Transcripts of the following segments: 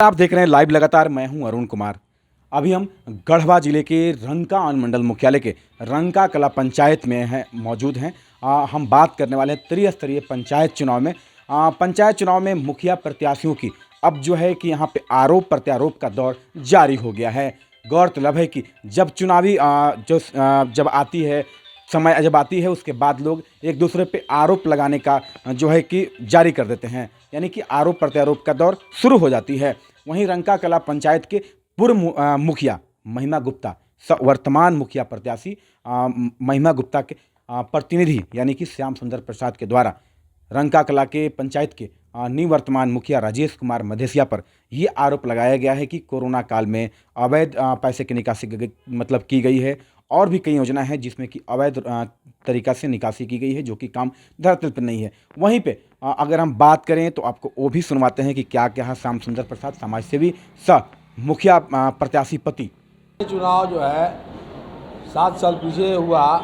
आप देख रहे हैं लाइव लगातार। मैं हूं अरुण कुमार। अभी हम गढ़वा जिले के रंका अनुमंडल मुख्यालय के रंका कला पंचायत में मौजूद हैं। हम बात करने वाले हैं त्रिस्तरीय पंचायत चुनाव में। पंचायत चुनाव में मुखिया प्रत्याशियों की अब जो है कि यहाँ पे आरोप प्रत्यारोप का दौर जारी हो गया है। गौरतलब है कि जब चुनावी जब आती है समय जब आती है उसके बाद लोग एक दूसरे पे आरोप लगाने का जो है कि जारी कर देते हैं, यानी कि आरोप प्रत्यारोप का दौर शुरू हो जाती है। वहीं रंका कला पंचायत के पूर्व मुखिया महिमा गुप्ता वर्तमान मुखिया प्रत्याशी महिमा गुप्ता के प्रतिनिधि यानी कि श्याम सुंदर प्रसाद के द्वारा रंका कला के पंचायत के निवर्तमान मुखिया राजेश कुमार मधेसिया पर ये आरोप लगाया गया है कि कोरोना काल में अवैध पैसे की निकासी की गई है और भी कई योजना है जिसमें कि अवैध तरीका से निकासी की गई है, जो कि काम धरातल पर नहीं है। वहीं पे अगर हम बात करें तो आपको वो भी सुनवाते हैं कि क्या क्या श्याम सुंदर प्रसाद समाज सेवी सह मुखिया प्रत्याशी पति। चुनाव जो है 7 साल पीछे हुआ,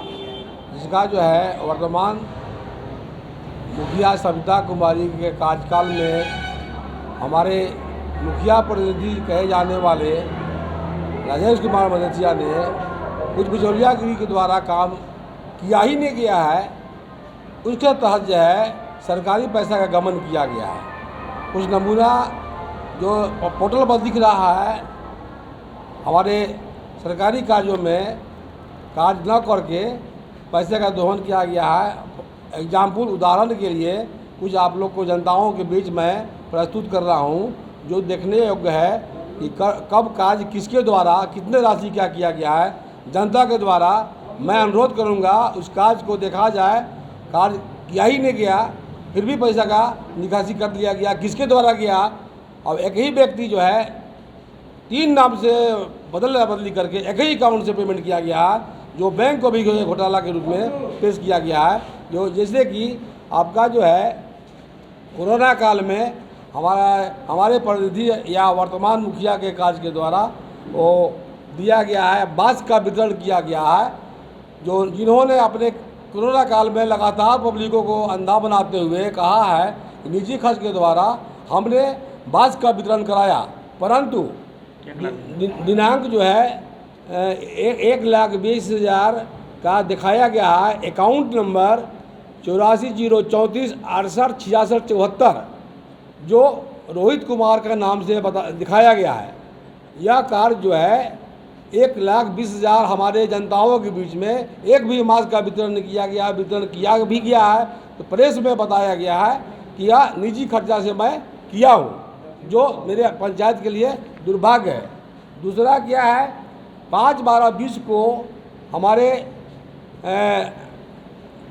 जिसका जो है वर्तमान मुखिया सविता कुमारी के कार्यकाल में हमारे मुखिया प्रतिनिधि कहे जाने वाले राजेश कुमार मधेसिया ने कुछ बिचौलियागिरी के द्वारा काम किया ही नहीं गया है। उसके तहत जो है सरकारी पैसा का गबन किया गया है। कुछ नमूना जो पोर्टल पर दिख रहा है, हमारे सरकारी कार्यों में कार्य न करके पैसे का दोहन किया गया है। एग्जाम्पल उदाहरण के लिए कुछ आप लोग को जनताओं के बीच में प्रस्तुत कर रहा हूं, जो देखने योग्य है कि कब कार्य किसके द्वारा कितने राशि क्या किया गया है। जनता के द्वारा मैं अनुरोध करूंगा उस कार्य को देखा जाए। कार्य किया ही नहीं गया, फिर भी पैसा का निकासी कर लिया गया, किसके द्वारा गया। अब एक ही व्यक्ति जो है 3 नाम से बदली करके एक ही अकाउंट से पेमेंट किया गया है, जो बैंक को भी घोटाला के रूप में पेश किया गया है। जो जैसे कि आपका जो है कोरोना काल में हमारे प्रतिनिधि या वर्तमान मुखिया के कार्य के द्वारा वो दिया गया है, मास्क का वितरण किया गया है। जिन्होंने अपने कोरोना काल में लगातार पब्लिकों को अंधा बनाते हुए कहा है कि निजी खर्च के द्वारा हमने मास्क का वितरण कराया, परंतु दिनांक जो है 1,20,000 का दिखाया गया है। अकाउंट नंबर 84,034,68,66,74 जो रोहित कुमार का नाम से दिखाया गया है। यह कार्य जो है 1,20,000 हमारे जनताओं के बीच में एक भी मास्क का वितरण नहीं किया गया। वितरण किया भी गया है तो प्रेस में बताया गया है कि यह निजी खर्चा से मैं किया हूँ, जो मेरे पंचायत के लिए दुर्भाग्य है। दूसरा क्या है, 5/12/20 को हमारे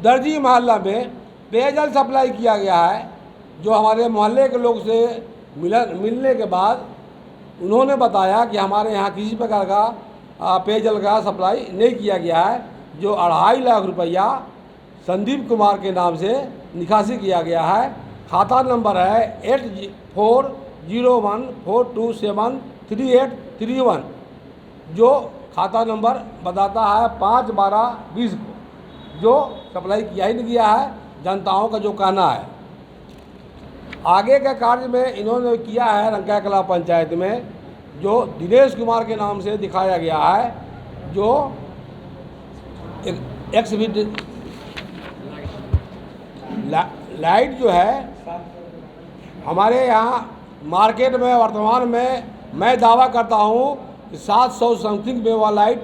दर्जी मोहल्ला में पेयजल सप्लाई किया गया है। जो हमारे मोहल्ले के लोग से मिलने के बाद उन्होंने बताया कि हमारे यहाँ किसी प्रकार का पेयजल का सप्लाई नहीं किया गया है। जो 2.5 लाख रुपया संदीप कुमार के नाम से निकासी किया गया है। खाता नंबर है 84014273,831, जो खाता नंबर बताता है 5/12/20 को, जो सप्लाई किया ही नहीं गया है, जनताओं का जो कहना है। आगे के कार्य में इन्होंने किया है रंका कला पंचायत में, जो दिनेश कुमार के नाम से दिखाया गया है, जो एक्सविड लाइट जो है हमारे यहाँ मार्केट में वर्तमान में मैं दावा करता हूँ कि 700 समथिंग में वह लाइट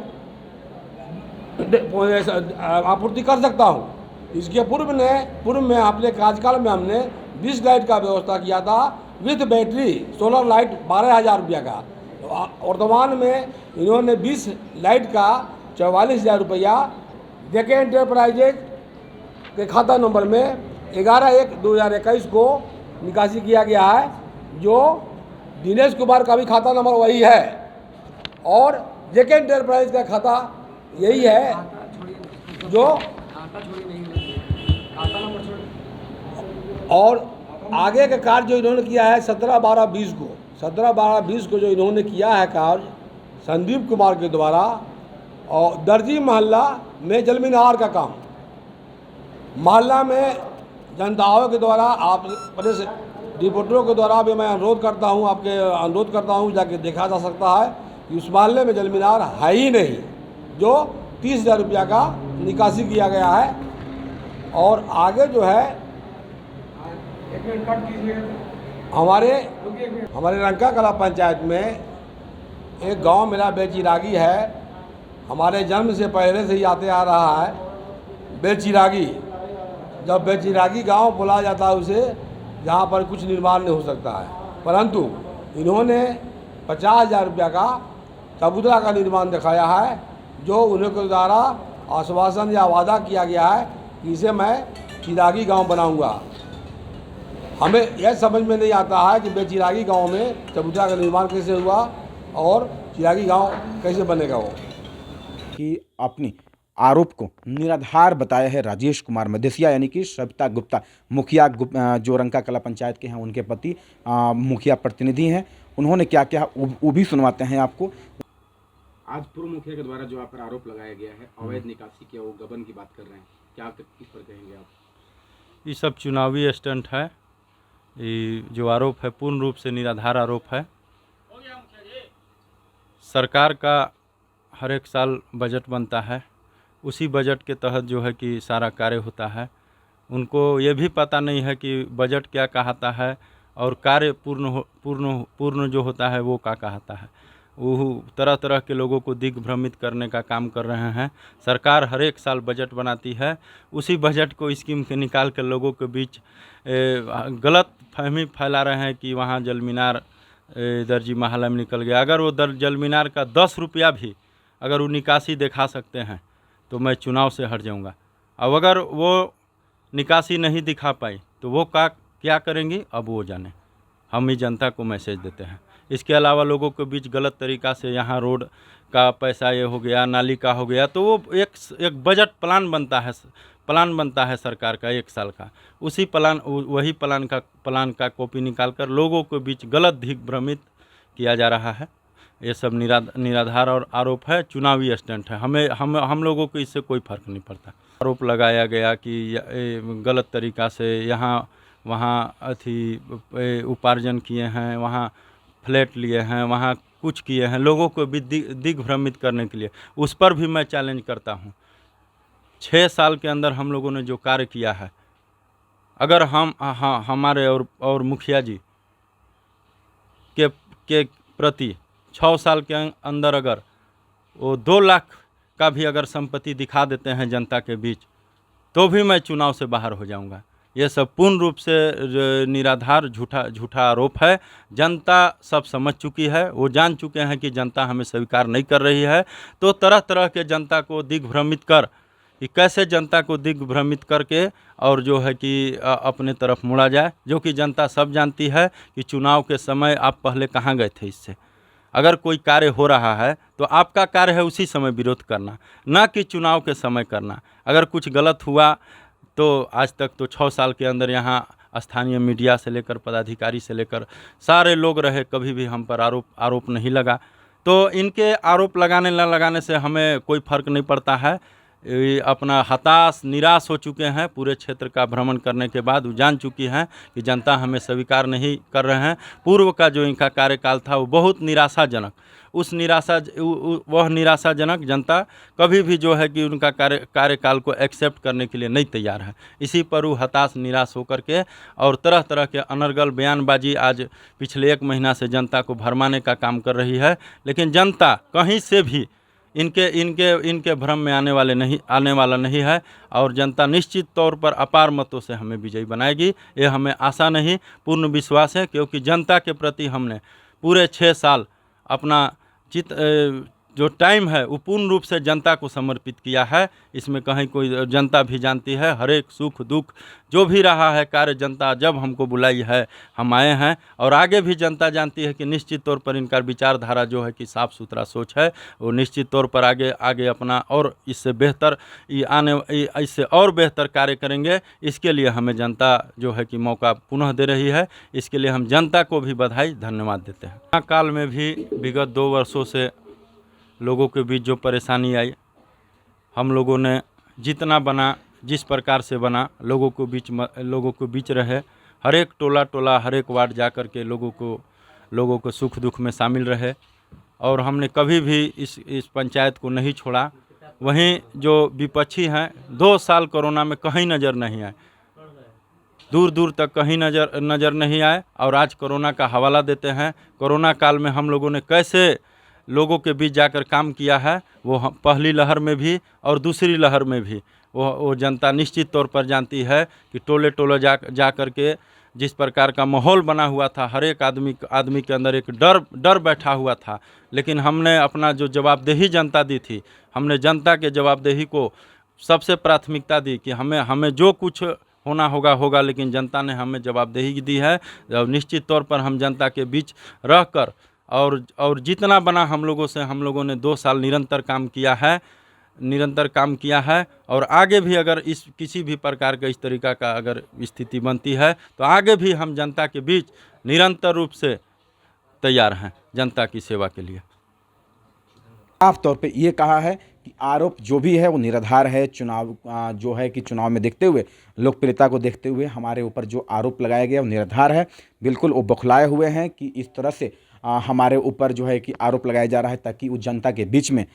आपूर्ति कर सकता हूँ। इसके पूर्व में अपने कार्यकाल में हमने 20 लाइट का व्यवस्था किया था विथ बैटरी सोलर लाइट 12,000 रुपया का। वर्तमान में इन्होंने 20 लाइट का 44,000 रुपया जेके एंटरप्राइजेज के खाता नंबर में 11/1/2021 को निकासी किया गया है। जो दिनेश कुमार का भी खाता नंबर वही है और जेके एंटरप्राइज का खाता यही है। जो और आगे का कार्य जो इन्होंने किया है 17/12/20 को जो इन्होंने किया है कार्य संदीप कुमार के द्वारा, और दर्जी मोहल्ला में जल मीनार का काम मोहल्ला में जनताओं के द्वारा आप रिपोर्टरों के द्वारा भी मैं अनुरोध करता हूँ, आपके अनुरोध करता हूँ, जाके देखा जा सकता है कि उस मोहल्ले में जल मीनार है ही नहीं, जो 30,000 रुपया का निकासी किया गया है। और आगे जो है हमारे रंका कला पंचायत में एक गांव मेरा बेचिरागी है, हमारे जन्म से पहले से ही आते आ रहा है बेचिरागी। जब बेचिरागी गांव बोला जाता है उसे, जहाँ पर कुछ निर्माण नहीं हो सकता है, परंतु इन्होंने 50,000 रुपया का चबूतरा का निर्माण दिखाया है, जो उन्हें के द्वारा आश्वासन या वादा किया गया है कि इसे मैं चिरागी गांव बनाऊंगा। हमें यह समझ में नहीं आता है कि बेचिरागी गांव में चबूतरा का निर्माण कैसे हुआ और चिरागी गांव कैसे बनेगा। वो कि अपनी आरोप को निराधार बताया है राजेश कुमार मदेसिया, यानी कि सविता गुप्ता मुखिया जो रंका कला पंचायत के हैं, उनके पति मुखिया प्रतिनिधि हैं। उन्होंने क्या क्या वो भी सुनवाते हैं आपको। आज पूर्व मुखिया के द्वारा जो आप पर आरोप लगाया गया है अवैध निकासी के, वो गबन की बात कर रहे हैं, क्या इस पर कहेंगे आप? ये सब चुनावी स्टंट है। ये जो आरोप है पूर्ण रूप से निराधार आरोप है। सरकार का हर एक साल बजट बनता है, उसी बजट के तहत जो है कि सारा कार्य होता है। उनको ये भी पता नहीं है कि बजट क्या कहता है और कार्य पूर्ण जो होता है वो क्या कहता है। वो तरह तरह के लोगों को दिग्भ्रमित करने का काम कर रहे हैं। सरकार हर एक साल बजट बनाती है, उसी बजट को स्कीम के निकाल कर लोगों के बीच गलत फहमी फैला रहे हैं कि वहाँ जल मीनार दर्जी महल में निकल गया। अगर वो जल मीनार का 10 रुपया भी अगर वो निकासी दिखा सकते हैं तो मैं चुनाव से हट जाऊंगा। अब अगर वो निकासी नहीं दिखा पाई तो वो क्या करेंगी अब वो जाने। हम ही जनता को मैसेज देते हैं। इसके अलावा लोगों के बीच गलत तरीक़ा से यहाँ रोड का पैसा ये हो गया, नाली का हो गया, तो वो एक बजट प्लान बनता है सरकार का 1 साल का। उसी वही प्लान का कॉपी निकाल कर लोगों के बीच गलत दिग्भ्रमित किया जा रहा है। ये सब निराधार और आरोप है, चुनावी स्टंट है। हम लोगों को इससे कोई फर्क नहीं पड़ता। आरोप लगाया गया कि गलत तरीक़ा से यहाँ वहाँ उपार्जन किए हैं, वहाँ फ्लैट लिए हैं, वहाँ कुछ किए हैं, लोगों को भी दिग्भ्रमित करने के लिए। उस पर भी मैं चैलेंज करता हूँ। 6 साल के अंदर हम लोगों ने जो कार्य किया है, अगर हमारे और मुखिया जी के प्रति 6 साल के अंदर अगर वो 2 लाख का भी अगर संपत्ति दिखा देते हैं जनता के बीच, तो भी मैं चुनाव से बाहर हो जाऊंगा। ये सब पूर्ण रूप से निराधार झूठा आरोप है। जनता सब समझ चुकी है, वो जान चुके हैं कि जनता हमें स्वीकार नहीं कर रही है। तो तरह तरह के जनता को दिग्भ्रमित कर कि कैसे जनता को दिग्भ्रमित करके और जो है कि अपने तरफ मुड़ा जाए, जो कि जनता सब जानती है कि चुनाव के समय आप पहले कहाँ गए थे। इससे अगर कोई कार्य हो रहा है तो आपका कार्य है उसी समय विरोध करना, ना कि चुनाव के समय करना। अगर कुछ गलत हुआ तो आज तक तो 6 साल के अंदर यहाँ स्थानीय मीडिया से लेकर पदाधिकारी से लेकर सारे लोग रहे, कभी भी हम पर आरोप नहीं लगा। तो इनके आरोप लगाने न लगाने से हमें कोई फर्क नहीं पड़ता है। अपना हताश निराश हो चुके हैं। पूरे क्षेत्र का भ्रमण करने के बाद वो जान चुकी हैं कि जनता हमें स्वीकार नहीं कर रहे हैं। पूर्व का जो इनका कार्यकाल था वो बहुत निराशाजनक, वह निराशाजनक जनता कभी भी जो है कि उनका कार्यकाल को एक्सेप्ट करने के लिए नहीं तैयार है। इसी पर वो हताश निराश होकर के और तरह तरह के अनर्गल बयानबाजी आज पिछले 1 महीना से जनता को भरमाने का काम कर रही है। लेकिन जनता कहीं से भी इनके भ्रम में आने वाला नहीं है और जनता निश्चित तौर पर अपार मतों से हमें विजयी बनाएगी। ये हमें आशा नहीं, पूर्ण विश्वास है, क्योंकि जनता के प्रति हमने पूरे 6 साल अपना जो टाइम है वो पूर्ण रूप से जनता को समर्पित किया है। इसमें कहीं कोई जनता भी जानती है, हर एक सुख दुख जो भी रहा है कार्य जनता जब हमको बुलाई है हम आए हैं। और आगे भी जनता जानती है कि निश्चित तौर पर इनका विचारधारा जो है कि साफ़ सुथरा सोच है, वो निश्चित तौर पर आगे अपना और इससे और बेहतर कार्य करेंगे। इसके लिए हमें जनता जो है कि मौका पुनः दे रही है। इसके लिए हम जनता को भी बधाई धन्यवाद देते हैं। काल में भी विगत 2 वर्षों से लोगों के बीच जो परेशानी आई, हम लोगों ने जितना बना, जिस प्रकार से बना, लोगों के बीच रहे, हर एक टोला टोला हर एक वार्ड जा कर के लोगों को सुख दुख में शामिल रहे और हमने कभी भी इस पंचायत को नहीं छोड़ा। वहीं जो विपक्षी हैं 2 साल कोरोना में कहीं नज़र नहीं आए, दूर दूर तक कहीं नज़र नहीं आए और आज कोरोना का हवाला देते हैं। कोरोना काल में हम लोगों ने कैसे लोगों के बीच जाकर काम किया है वो पहली लहर में भी और दूसरी लहर में भी वो जनता निश्चित तौर पर जानती है कि टोले टोले जा कर के जिस प्रकार का माहौल बना हुआ था, हर एक आदमी के अंदर एक डर बैठा हुआ था। लेकिन हमने अपना जो जवाबदेही जनता दी थी, हमने जनता के जवाबदेही को सबसे प्राथमिकता दी कि हमें जो कुछ होना होगा, लेकिन जनता ने हमें जवाबदेही दी है। और निश्चित तौर पर हम जनता के बीच रहकर और जितना बना हम लोगों ने 2 साल निरंतर काम किया है और आगे भी अगर किसी भी प्रकार का इस तरीका का अगर स्थिति बनती है तो आगे भी हम जनता के बीच निरंतर रूप से तैयार हैं जनता की सेवा के लिए। साफ तौर पे ये कहा है कि आरोप जो भी है वो निराधार है। चुनाव जो है कि चुनाव में देखते हुए, लोकप्रियता को देखते हुए हमारे ऊपर जो आरोप लगाया गया वो निराधार है। बिल्कुल वो बौखलाए हुए हैं कि इस तरह से हमारे ऊपर जो है कि आरोप लगाया जा रहा है ताकि वो जनता के बीच में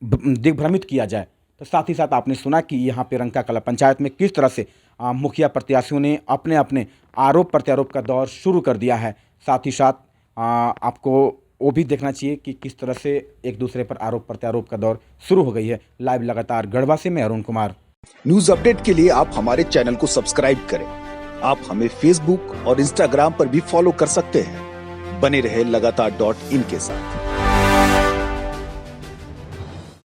दिग्भ्रमित किया जाए। तो साथ ही साथ आपने सुना कि यहाँ पे रंका कला पंचायत में किस तरह से मुखिया प्रत्याशियों ने अपने अपने आरोप प्रत्यारोप का दौर शुरू कर दिया है। साथ ही साथ आपको वो भी देखना चाहिए कि किस तरह से एक दूसरे पर आरोप प्रत्यारोप का दौर शुरू हो गई है। लाइव लगातार गढ़वा से मैं अरुण कुमार। न्यूज अपडेट के लिए आप हमारे चैनल को सब्सक्राइब करें। आप हमें फेसबुक और इंस्टाग्राम पर भी फॉलो कर सकते हैं। बने रहे लगातार .in के साथ।